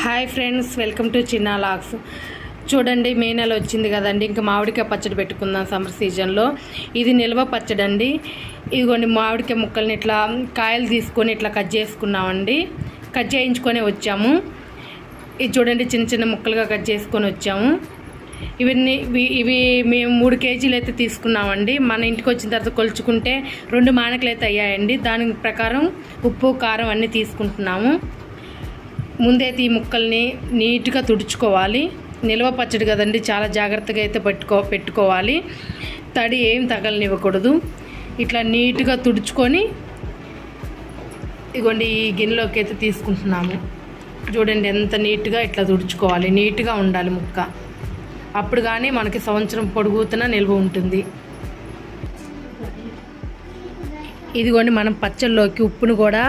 Hi friends, welcome to Chinna logs. చూడండి, May నెల వచ్చింది కదండి. ఇంకా మామిడికాయ పచ్చడి పెట్టుకుందాం సమ్మర్ సీజన్లో. ఇది నిల్వ పచ్చడి అండి. ఇదిగోండి మామిడికాయ ముక్కల్ని ఇట్లా కాయలు తీసుకొని ఇట్లా కట్ చేసుకున్నామండి. కట్ చేయించుకొని వచ్చాము. ఇది చూడండి, చిన్న చిన్న ముక్కలుగా కట్ చేసుకొని వచ్చాము. ఇవి మేము 3 కేజీలు అయితే తీసుకున్నామండి. మన ఇంటికి వచ్చిన తర్వాత కొలుచుకుంటే 2 మానకలు అయితే అయ్యాయండి. దాని ప్రకారం ఉప్పు కారం అన్నీ తీసుకుంటున్నాము. ముందైతే ఈ ముక్కల్ని నీట్గా తుడుచుకోవాలి. నిల్వ పచ్చడి కదండి, చాలా జాగ్రత్తగా అయితే పెట్టుకోవాలి. తడి ఏం తగలనివ్వకూడదు. ఇట్లా నీట్గా తుడుచుకొని ఇదిగోండి ఈ గిన్నెలోకి అయితే తీసుకుంటున్నాము. చూడండి ఎంత నీట్గా ఇట్లా తుడుచుకోవాలి. నీట్గా ఉండాలి ముక్క, అప్పుడు కానీ మనకి సంవత్సరం పొడుగుతున్న నిల్వ ఉంటుంది. ఇదిగోండి మనం పచ్చళ్ళలోకి ఉప్పును కూడా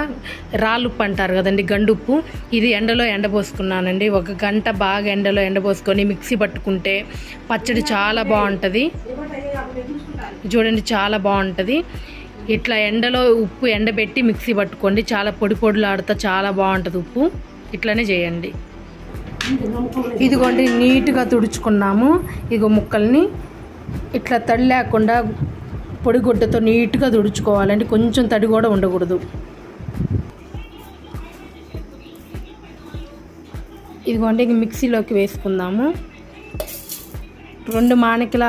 రాళ్ళు ఉప్పు అంటారు కదండి, గండు ఉప్పు. ఇది ఎండలో ఎండబోసుకున్నానండి. 1 గంట బాగా ఎండలో ఎండబోసుకొని మిక్సీ పట్టుకుంటే పచ్చడి చాలా బాగుంటుంది. చూడండి చాలా బాగుంటుంది. ఇట్లా ఎండలో ఉప్పు ఎండబెట్టి మిక్సీ పట్టుకోండి. చాలా పొడిలాడుతా చాలా బాగుంటుంది ఉప్పు. ఇట్లానే చేయండి. ఇదిగోండి నీట్గా తుడుచుకున్నాము. ఇగో ముక్కల్ని ఇట్లా తడి లేకుండా పొడిగుడ్డతో నీట్గా తుడుచుకోవాలండి. కొంచెం తడి కూడా ఉండకూడదు. ఇదిగోండి మిక్సీలోకి వేసుకుందాము. 2 మానికల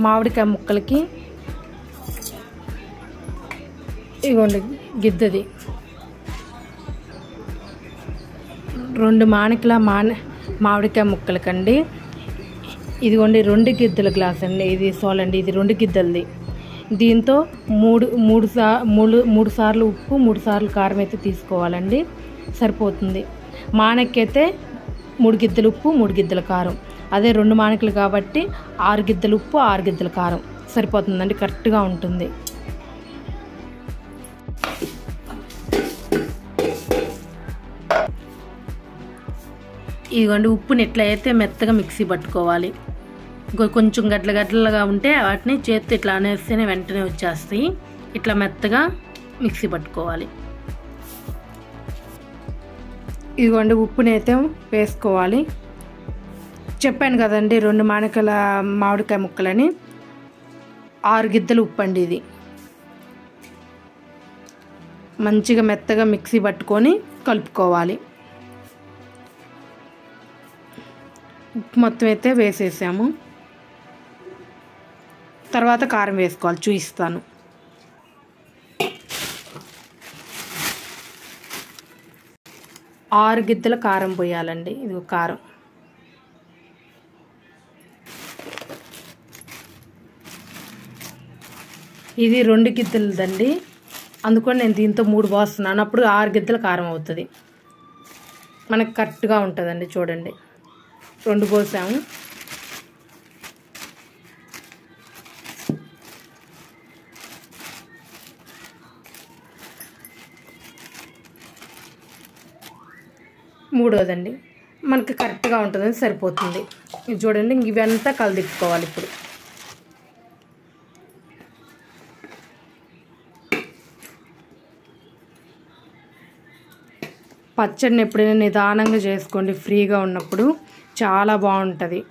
మామిడికాయ ముక్కలకి ఇదిగోండి గిద్దది. 2 మానికల మామిడికాయ ముక్కలకండి ఇదిగోండి 2 గిద్దల గ్లాస్ అండి. ఇది సోలండి, ఇది 2 గిద్దలది. దీంతో 3 సార్లు ఉప్పు 3 సార్లు కారం అయితే తీసుకోవాలండి. సరిపోతుంది. మానకైతే 3 గిద్దలు ఉప్పు 3 గిద్దల కారం. అదే 2 మానకలు కాబట్టి 6 గిద్దలు ఉప్పు 6 గిద్దల కారం సరిపోతుందండి. కరెక్ట్గా ఉంటుంది. ఇదిగోండి ఉప్పుని ఎట్లయితే మెత్తగా మిక్సీ పట్టుకోవాలి. కొంచెం గడ్డలుగా ఉంటే వాటిని చేతితో ఇట్లా అనేస్తేనే వెంటనే వచ్చేస్తాయి. ఇట్లా మెత్తగా మిక్సీ పట్టుకోవాలి. ఇదిగోండి ఉప్పుని అయితే వేసుకోవాలి. చెప్పాను కదండి 2 మానికల మామిడికాయ ముక్కలని 6 గిద్దలు ఉప్పు అండి. ఇది మంచిగా మెత్తగా మిక్సీ పట్టుకొని కలుపుకోవాలి. ఉప్పు మొత్తం అయితే వేసేసాము. తర్వాత కారం వేసుకోవాలి, చూపిస్తాను. ఆరు గిద్దల కారం పోయాలండి. ఇది కారం ఇది 2 గిద్దలదండి. అందుకని నేను దీంతో 3 పోస్తున్నాను. అప్పుడు 6 గిద్దల కారం అవుతుంది. మనకు కరెక్ట్గా ఉంటుందండి. చూడండి 2 పోసాము. మూడోదండి మనకి కరెక్ట్గా ఉంటుందని సరిపోతుంది. ఇది చూడండి, ఇవంతా కలదిప్పుకోవాలి. ఇప్పుడు పచ్చడిని ఎప్పుడైనా నిదానంగా చేసుకోండి. ఫ్రీగా ఉన్నప్పుడు చాలా బాగుంటుంది.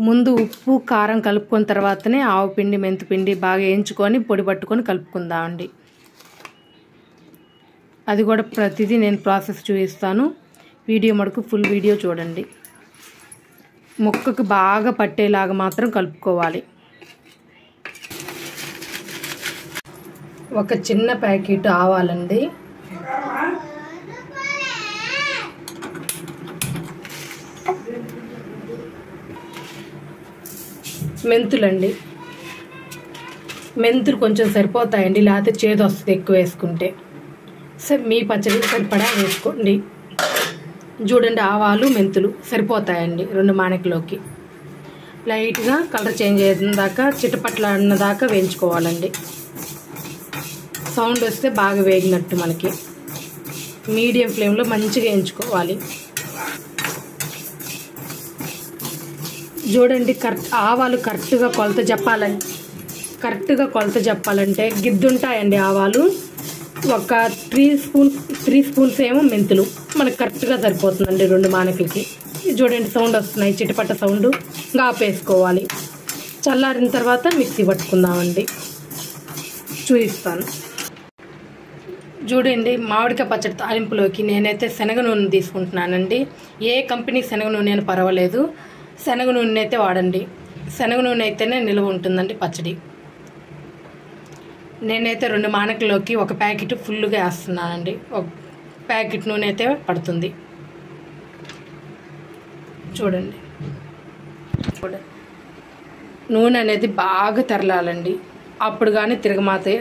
ముందు ఉప్పు కారం కలుపుకున్న తర్వాతనే ఆవు పిండి మెంతిపిండి బాగా వేయించుకొని పొడి పట్టుకొని కలుపుకుందామండి. అది కూడా ప్రతిదీ నేను ప్రాసెస్ చూపిస్తాను. వీడియో మటుకు ఫుల్ వీడియో చూడండి. ముక్కకు బాగా పట్టేలాగా మాత్రం కలుపుకోవాలి. ఒక చిన్న ప్యాకెట్ ఆవాలండి, మెంతులండి. మెంతులు కొంచెం సరిపోతాయండి, లేకపోతే చేదు వస్తుంది ఎక్కువ వేసుకుంటే. సరే మీ పచ్చడి సరిపడా వేసుకోండి. చూడండి ఆవాలు మెంతులు సరిపోతాయండి 2 మానికలోకి. లైట్గా కలర్ చేంజ్ అయ్యేదాకా దాకా చిటపట్లాడిన దాకా వేయించుకోవాలండి. సౌండ్ వస్తే బాగా వేగినట్టు. మనకి మీడియం ఫ్లేమ్లో మంచిగా వేయించుకోవాలి. చూడండి ఆవాలు కరెక్ట్గా కొలత చెప్పాలండి. కరెక్ట్గా కొలత చెప్పాలంటే గిద్దుంటాయండి ఆవాలు, ఒక 3 స్పూన్స్ ఏమో మెంతులు, మనకు కరెక్ట్గా సరిపోతుందండి 2 మానకులకి. చూడండి సౌండ్ వస్తున్నాయి, చిటపట సౌండ్. ఇంకా ఆపేసుకోవాలి. చల్లారిన తర్వాత మిక్సీ పట్టుకుందామండి. చూపిస్తాను. చూడండి మామిడికాయ పచ్చడి తాలింపులోకి నేనైతే శనగ నూనె తీసుకుంటున్నానండి. ఏ కంపెనీ శనగ నూనె అని పర్వాలేదు, శనగ నూనె అయితే వాడండి. శనగ నూనె అయితేనే నిలువ ఉంటుందండి పచ్చడి. నేనైతే 2 మానకల్లోకి ఒక ప్యాకెట్ ఫుల్గా వేస్తున్నానండి. ఒక ప్యాకెట్ నూనె అయితే పడుతుంది. చూడండి నూనె అనేది బాగా తెరలాలండి. అప్పుడు కానీ తిరగమాతే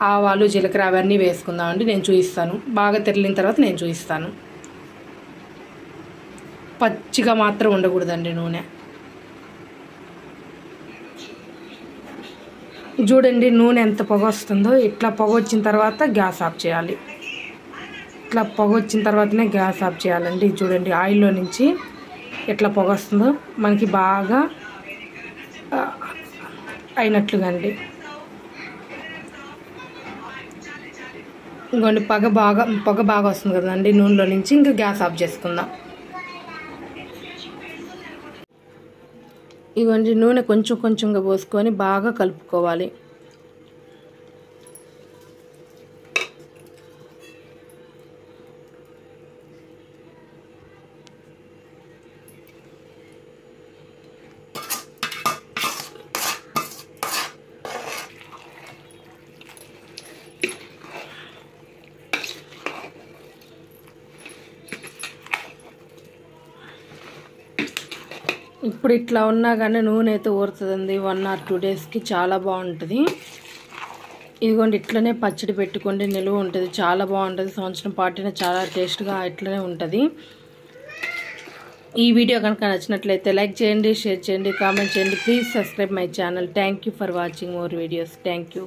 ఆవాలు జీలకర్ర అవన్నీ వేసుకుందామండి. నేను చూపిస్తాను. బాగా తెరలిన తర్వాత నేను చూపిస్తాను. పచ్చిగా మాత్రం ఉండకూడదండి నూనె. చూడండి నూనె ఎంత పొగ వస్తుందో. ఇట్లా పొగ వచ్చిన తర్వాత గ్యాస్ ఆఫ్ చేయాలి. ఇట్లా పొగ వచ్చిన తర్వాతనే గ్యాస్ ఆఫ్ చేయాలండి. చూడండి ఆయిల్లో నుంచి ఎట్లా పొగ వస్తుందో మనకి బాగా అయినట్లుగా అండి. ఇంకోండి పొగ బాగా వస్తుంది కదండి నూనెలో నుంచి. ఇంకా గ్యాస్ ఆఫ్ చేసుకుందాం. ఇవ్వండి నూనె కొంచెం కొంచెంగా పోసుకొని బాగా కలుపుకోవాలి. ఇప్పుడు ఇట్లా ఉన్నా కానీ నూనె అయితే ఊరుతుందండి. 1 or 2 డేస్కి చాలా బాగుంటుంది. ఇదిగోండి ఇట్లనే పచ్చడి పెట్టుకోండి, నిలువ ఉంటుంది, చాలా బాగుంటుంది. సంవత్సరం పాటున చాలా టేస్ట్గా ఇట్లనే ఉంటుంది. ఈ వీడియో కనుక నచ్చినట్లయితే లైక్ చేయండి, షేర్ చేయండి, కామెంట్ చేయండి. Please subscribe my channel. Thank you for watching more videos. Thank you.